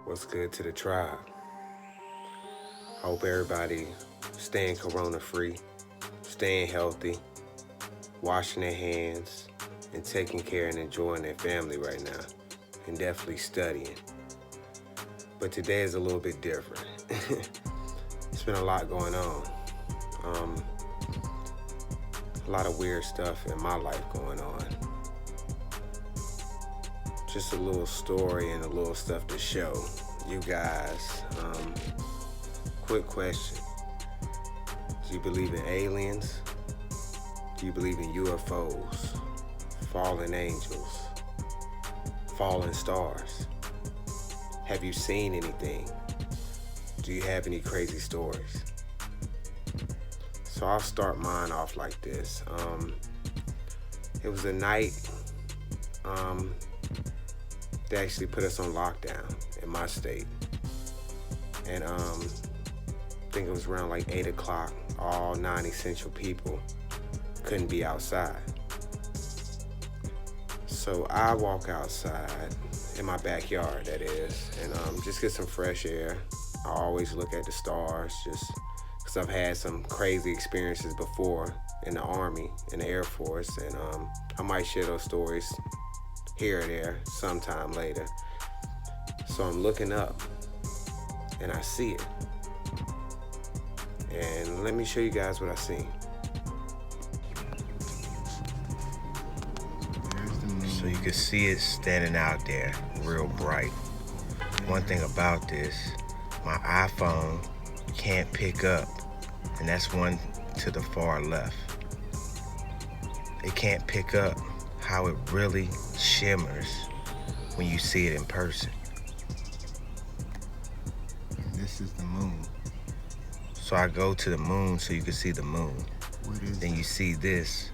What's good to the tribe? Hope everybody staying corona free, staying healthy, washing their hands, and taking care and enjoying their family right now, and definitely studying. But today is a little bit different. It's been a lot going on. A lot of weird stuff in my life going on. Just a little story and a little stuff to show you guys. Quick question. Do you believe in aliens? Do you believe in UFOs, fallen angels, fallen stars? Have you seen anything? Do you have any crazy stories? So I'll start mine off like this. It was a night they actually put us on lockdown in my state. And I think it was around like 8 o'clock, all non-essential people couldn't be outside. So I walk outside in my backyard, that is, and just get some fresh air. I always look at the stars just because I've had some crazy experiences before in the Army, in the Air Force, and I might share those stories here or there sometime later. So I'm looking up and I see it. And let me show you guys what I see. So you can see it standing out there real bright. One thing about this, my iPhone can't pick up, and that's one to the far left. It can't pick up how it really shimmers when you see it in person. And this is the moon. So I go to the moon so you can see the moon. Then you see this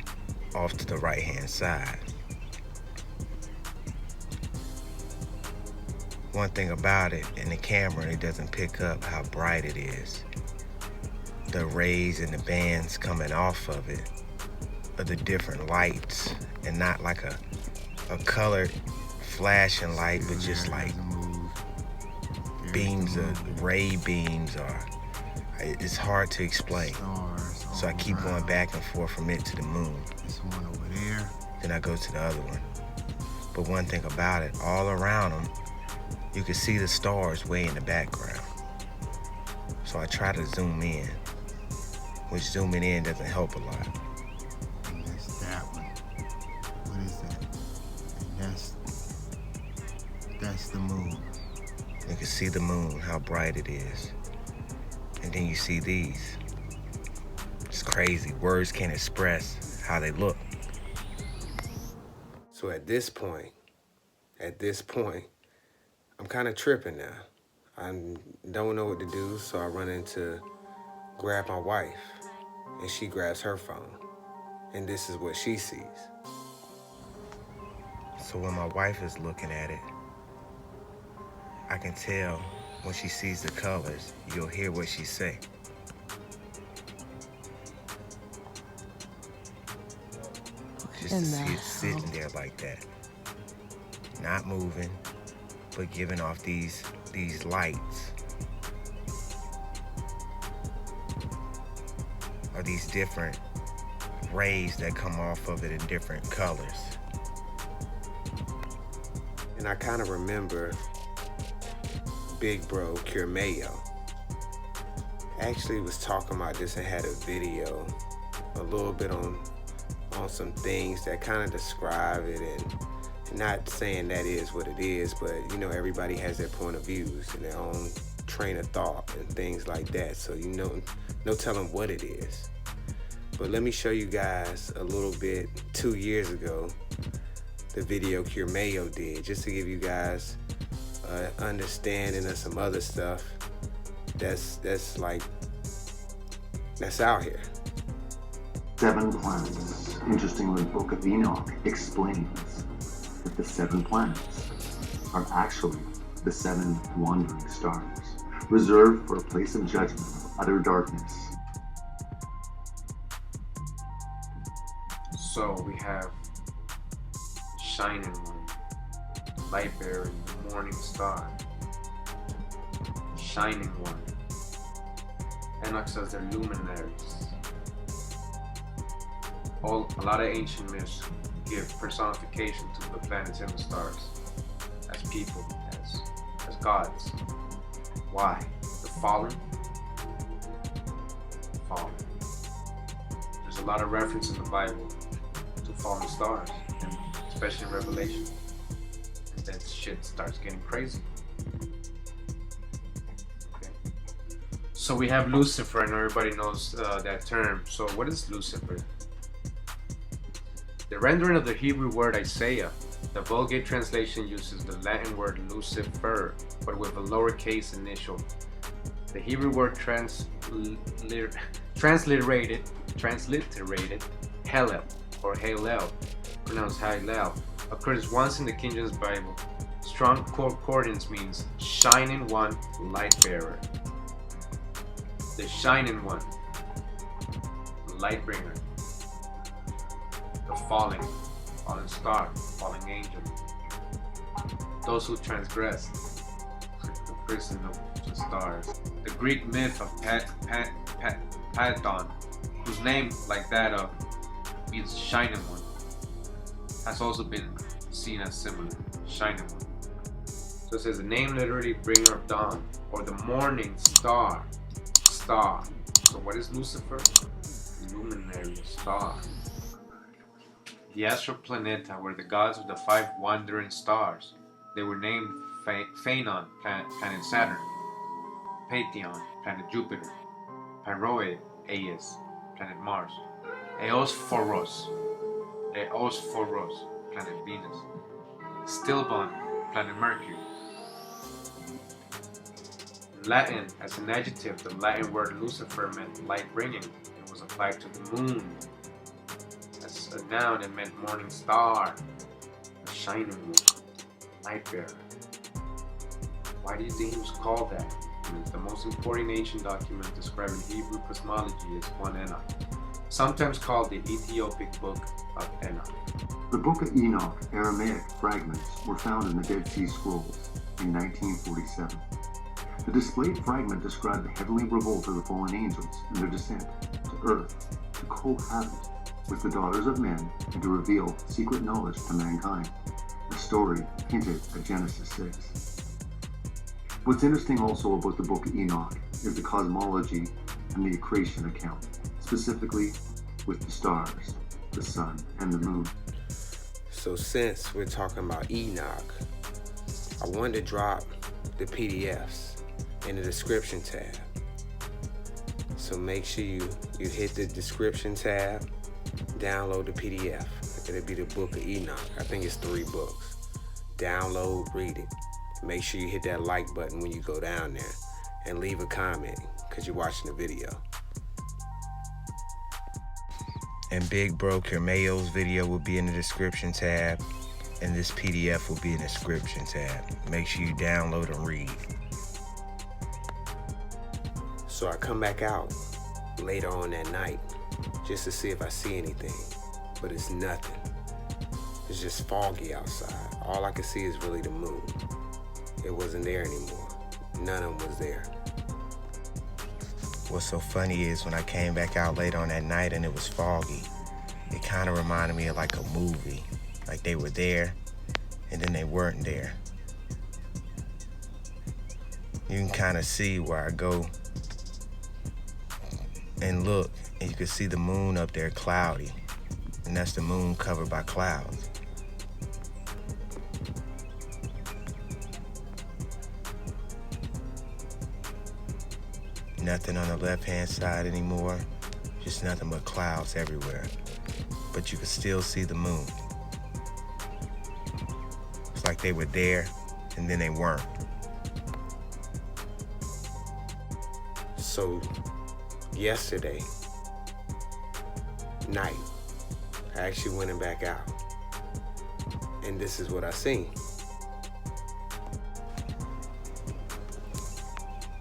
off to the right-hand side. One thing about it, in the camera, it doesn't pick up how bright it is. The rays and the bands coming off of it are the different lights, and not like a colored flashing light, but just like beams of ray beams, or it's hard to explain. So I keep going back and forth from it to the moon. This one over there. Then I go to the other one. But one thing about it, all around them, you can see the stars way in the background. So I try to zoom in, which zooming in doesn't help a lot. And that's that one. What is that? And that's the moon. You can see the moon, how bright it is. And then you see these. It's crazy. Words can't express how they look. So at this point, I'm kind of tripping now. I don't know what to do, so I run in to grab my wife, and she grabs her phone, and this is what she sees. So when my wife is looking at it, I can tell when she sees the colors, you'll hear what she say. Just to see it sitting there like that, not moving, but giving off these lights, or these different rays that come off of it in different colors. And I kind of remember big bro Kurimeo actually was talking about this and had a video a little bit on some things that kind of describe it, and not saying that is what it is, but you know, everybody has their point of views and their own train of thought and things like that, so you know, no telling what it is. But let me show you guys a little bit 2 years ago, the video Kurimeo did, just to give you guys understanding of some other stuff that's out here. 7 planets. Interestingly, Book of Enoch explains that the 7 planets are actually the 7 wandering stars. reserved for a place of judgment, utter darkness. So we have shining one, light bearer, the morning star. Shining one. Enoch says they're luminaries. A lot of ancient myths give personification to the planets and the stars as people, as gods. Why? The fallen. Fallen. There's a lot of reference in the Bible to fallen stars, and especially in Revelation. And then shit starts getting crazy. Okay. So we have Lucifer, and everybody knows that term. So what is Lucifer? The rendering of the Hebrew word Isaiah, the Vulgate translation uses the Latin word Lucifer, but with a lowercase initial. The Hebrew word transliterated Hallel or Hallel, pronounced Hallel, occurs once in the King James Bible. Strong concordance means shining one, light bearer. The shining one, light bringer. The falling star, falling angel. Those who transgress, the prison of the stars. The Greek myth of Patton, whose name, like that of, means shining one, has also been seen as similar, shining one. So it says the name literally bringer of dawn, or the morning star. So what is Lucifer? Luminary, star. The Astral Planeta were the gods of the 5 wandering stars. They were named Phaenon, planet Saturn, Pantheon, planet Jupiter, Pyroe, Aes, planet Mars, Eosphoros, planet Venus, Stilbon, planet Mercury. In Latin, as an adjective, the Latin word Lucifer meant light bringing and was applied to the moon. As a noun, it meant morning star, a shining one, light bearer. Why do you think he was called that? The most important ancient document describing Hebrew cosmology is 1 Enoch, sometimes called the Ethiopic Book of Enoch. The Book of Enoch Aramaic fragments were found in the Dead Sea Scrolls in 1947. The displayed fragment described the heavenly revolt of the fallen angels and their descent to earth to cohabit with the daughters of men and to reveal secret knowledge to mankind, a story hinted at Genesis 6. What's interesting also about the Book of Enoch is the cosmology and the creation account, specifically with the stars, the sun, and the moon. So since we're talking about Enoch, I wanted to drop the PDFs in the description tab. So make sure you hit the description tab, download the PDF. It'll be the Book of Enoch. I think it's 3 books. Download, read it. Make sure you hit that like button when you go down there and leave a comment because you're watching the video. And Big Bro Kurimeo's video will be in the description tab, and this PDF will be in the description tab. Make sure you download and read. So I come back out later on that night just to see if I see anything, but it's nothing. It's just foggy outside. All I can see is really the moon. It wasn't there anymore. None of them was there. What's so funny is when I came back out later on that night and it was foggy, it kind of reminded me of like a movie. Like they were there and then they weren't there. You can kind of see where I go and look, and you can see the moon up there cloudy, and that's the moon covered by clouds. Nothing on the left-hand side anymore, just nothing but clouds everywhere. But you can still see the moon. It's like they were there, and then they weren't. So, yesterday night, I actually went back out, and this is what I seen.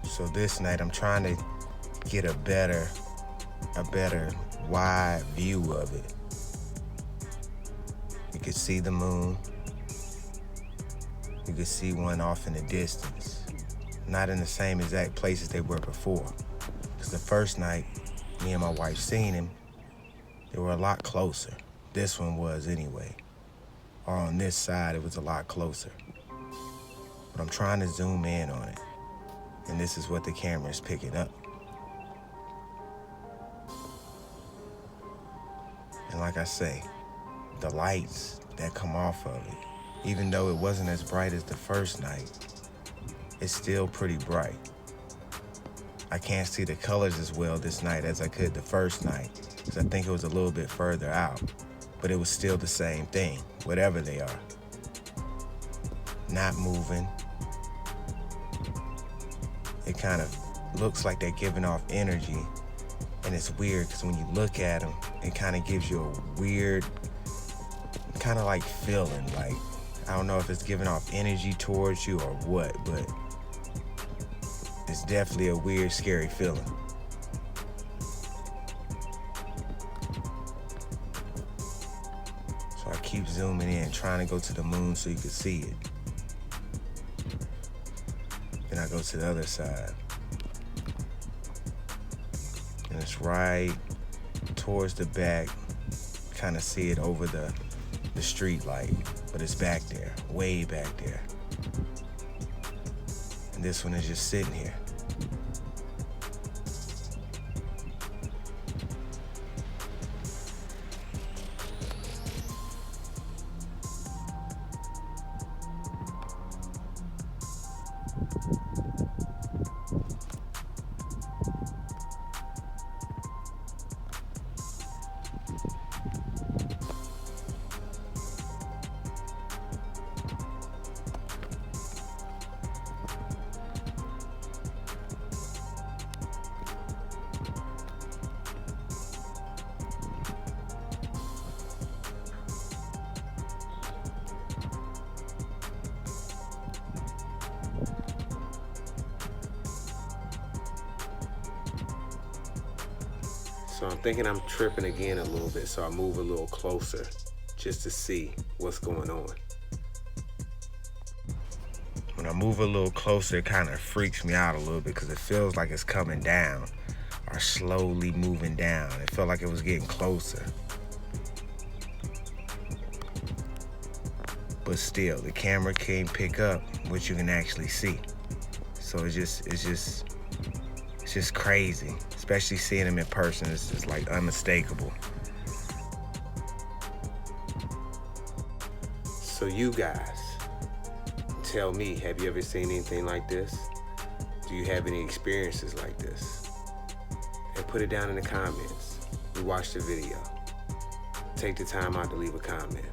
So So this night I'm trying to get a better wide view of it. You could see the moon. You could see one off in the distance. Not in the same exact places they were before. Because the first night, me and my wife seen him, they were a lot closer. This one was anyway. Or on this side, it was a lot closer. But I'm trying to zoom in on it. And this is what the camera is picking up. And like I say, the lights that come off of it, even though it wasn't as bright as the first night, it's still pretty bright. I can't see the colors as well this night as I could the first night, because I think it was a little bit further out, but it was still the same thing, whatever they are. Not moving. It kind of looks like they're giving off energy, and it's weird because when you look at them, it kind of gives you a weird, kind of like feeling, like, I don't know if it's giving off energy towards you or what, but it's definitely a weird, scary feeling. So I keep zooming in, trying to go to the moon so you can see it. Then I go to the other side. And it's right towards the back. Kind of see it over the street light, but it's back there, way back there. And this one is just sitting here. So I'm thinking I'm tripping again a little bit, so I move a little closer just to see what's going on. When I move a little closer, it kind of freaks me out a little bit because it feels like it's coming down or slowly moving down. It felt like it was getting closer. But still, the camera can't pick up what you can actually see. So it's just crazy, especially seeing them in person. It's just like unmistakable. So you guys, tell me, have you ever seen anything like this? Do you have any experiences like this? And put it down in the comments. You watch the video. Take the time out to leave a comment.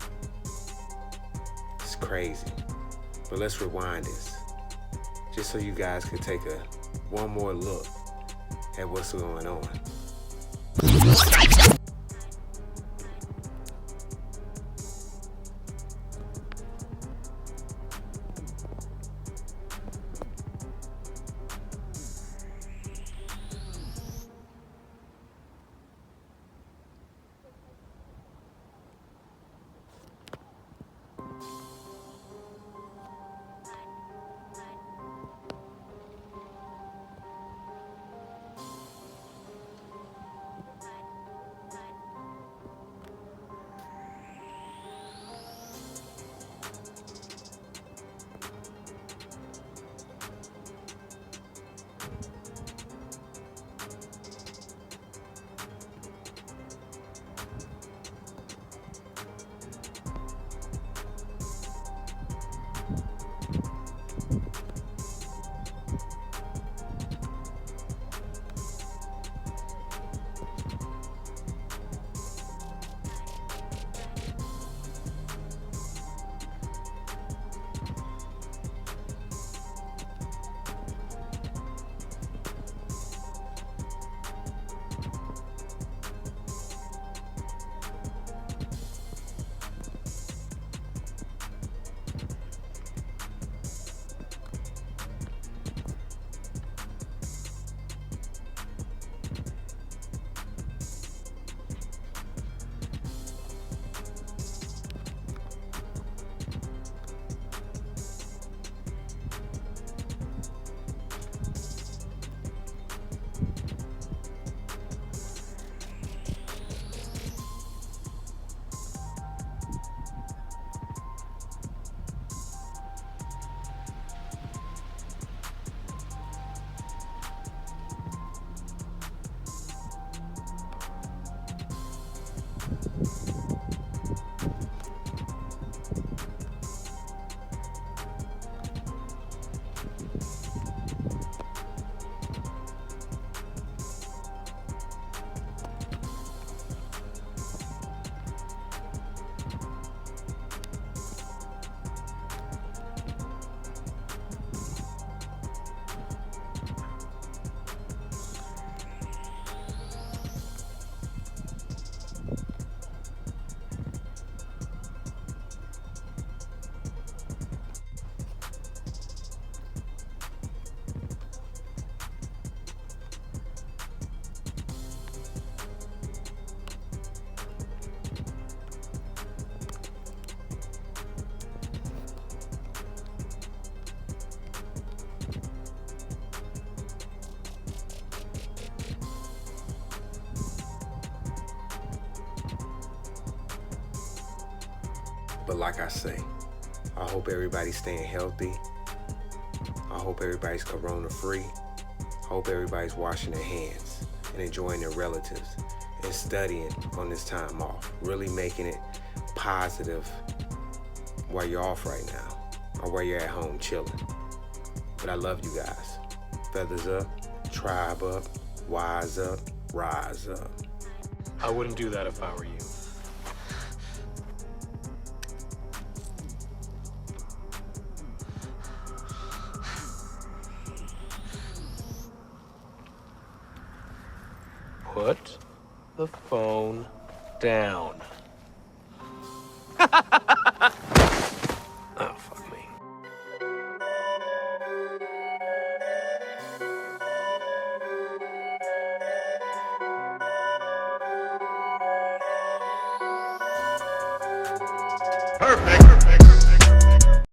It's crazy. But let's rewind this, just so you guys can take one more look at what's going on. But like I say, I hope everybody's staying healthy. I hope everybody's corona free. I hope everybody's washing their hands and enjoying their relatives and studying on this time off. Really making it positive while you're off right now or while you're at home chilling. But I love you guys. Feathers up, tribe up, wise up, rise up. I wouldn't do that if I were you. Put the phone down. Oh, fuck me. Perfect.